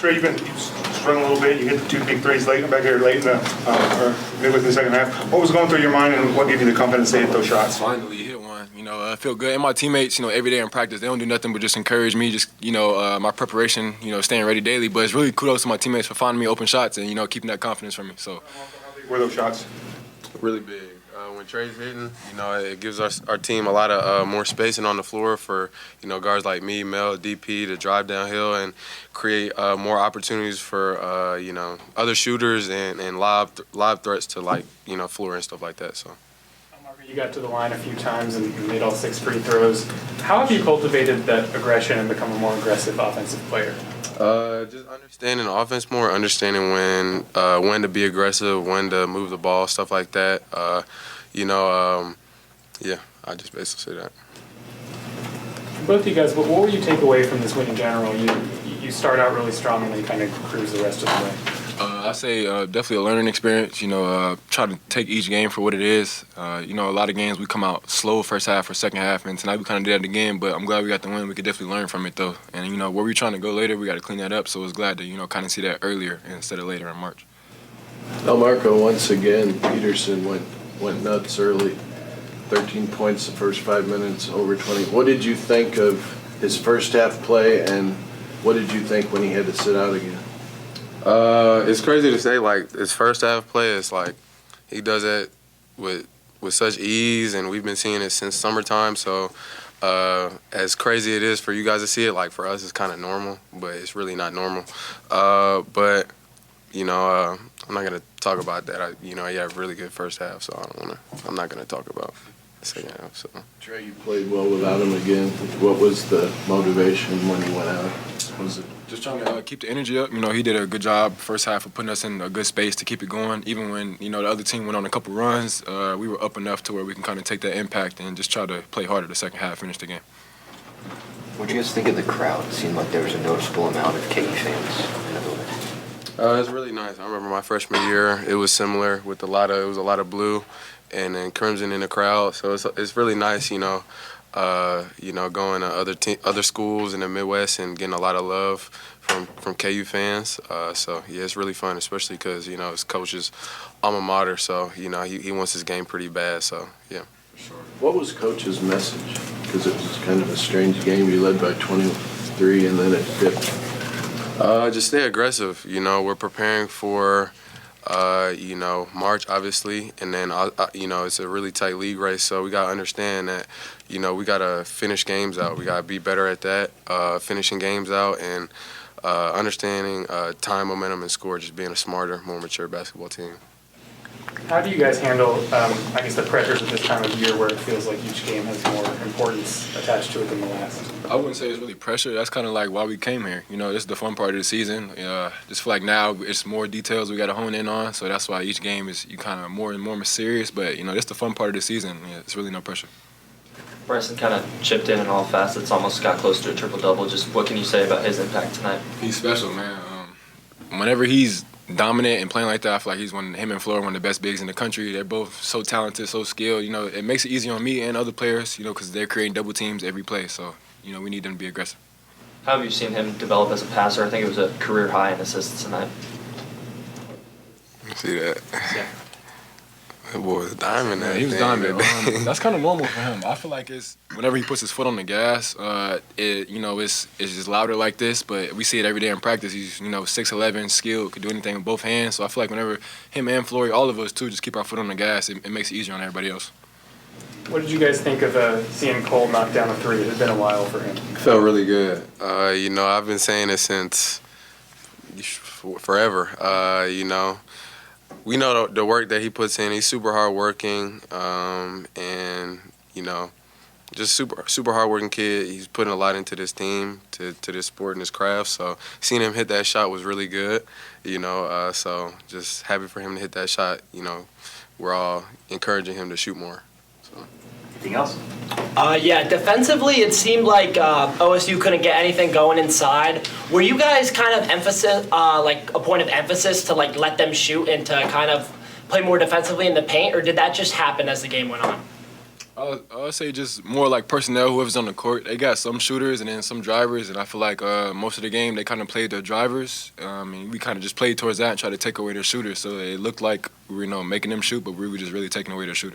Trey, you've strung a little bit. You hit the 2 big threes late back here late in the or midway through the second half. What was going through your mind, and what gave you the confidence to hit those shots? Finally hit one. I feel good. And my teammates, every day in practice, they don't do nothing but just encourage me. Just my preparation, staying ready daily. But it's really kudos to my teammates for finding me open shots and keeping that confidence from me. So. How big were those shots? Really big. When Trey's hitting, it gives our team a lot of more spacing on the floor for, guards like me, Mel, DP to drive downhill and create more opportunities for, other shooters and live threats to floor and stuff like that. So. Elmarko, you got to the line a few times and made all 6 free throws. How have you cultivated that aggression and become a more aggressive offensive player? Just understanding the offense more, understanding when to be aggressive, when to move the ball, stuff like that. Yeah, I just basically say that. Both of you guys, what will you take away from this win in general? You start out really strong and then kind of cruise the rest of the way. I say definitely a learning experience. Try to take each game for what it is. A lot of games we come out slow first half or second half, and tonight we kind of did that again. But I'm glad we got the win. We could definitely learn from it though. And where we're trying to go later, we got to clean that up. So I was glad to kind of see that earlier instead of later in March. Elmarko, once again, Peterson went nuts early. 13 points the first 5 minutes, over 20. What did you think of his first half play, and what did you think when he had to sit out again? It's crazy to say, his first half play is he does it with such ease, and we've been seeing it since summertime. So as crazy it is for you guys to see it, for us it's kind of normal, but it's really not normal. But I'm not gonna talk about that. He had a really good first half, so I'm not gonna talk about the second half. So Trey, you played well without him again. What was the motivation when he went out? Was it just trying to keep the energy up? He did a good job first half of putting us in a good space to keep it going. Even when the other team went on a couple runs, we were up enough to where we can kind of take that impact and just try to play harder the second half, finish the game. What do you guys think of the crowd? It seemed like there was a noticeable amount of KU fans in the building. It's really nice. I remember my freshman year; it was similar with a lot of blue, and then crimson in the crowd. So it's really nice, going to other schools in the Midwest and getting a lot of love from KU fans. So yeah, it's really fun, especially because his coach's alma mater. So he wants his game pretty bad. So yeah. What was Coach's message? Because it was kind of a strange game. You led by 23, and then it dipped. Just stay aggressive. We're preparing for, March, obviously, and then, it's a really tight league race, so we got to understand that, we got to finish games out. We got to be better at that, finishing games out, and understanding time, momentum, and score, just being a smarter, more mature basketball team. How do you guys handle, the pressures at this time of year where it feels like each game has more importance attached to it than the last? I wouldn't say it's really pressure. That's kind of why we came here. This is the fun part of the season. Just feel like now it's more details we got to hone in on, so that's why each game is kind of more and more serious. But, it's the fun part of the season. It's really no pressure. Bryson kind of chipped in and all fast. It's almost got close to a triple-double. Just what can you say about his impact tonight? He's special, man. Whenever he's dominant and playing like that, I feel like him and Flora, one of the best bigs in the country. They're both so talented, so skilled. It makes it easy on me and other players, because they're creating double teams every play. So, we need them to be aggressive. How have you seen him develop as a passer? I think it was a career high in assists tonight. See that? Yeah. That boy was diamond. Yeah, he was diamond. That's kind of normal for him. I feel like it's whenever he puts his foot on the gas, it's just louder like this. But we see it every day in practice. He's 6'11", skilled, could do anything with both hands. So I feel like whenever him and Flory, all of us too, just keep our foot on the gas, it makes it easier on everybody else. What did you guys think of seeing Cole knock down a three? It had been a while for him. It felt really good. I've been saying it since forever. We know the work that he puts in. He's super hardworking, and just super hardworking kid. He's putting a lot into this team, to this sport and this craft. So seeing him hit that shot was really good. So just happy for him to hit that shot. We're all encouraging him to shoot more. So. Anything else? Yeah, defensively, it seemed like OSU couldn't get anything going inside. Were you guys kind of a point of emphasis to let them shoot and to kind of play more defensively in the paint, or did that just happen as the game went on? I'll say just more like personnel, whoever's on the court. They got some shooters and then some drivers, and I feel like most of the game they kind of played their drivers, and we kind of just played towards that and tried to take away their shooters. So it looked like we were making them shoot, but we were just really taking away their shooters.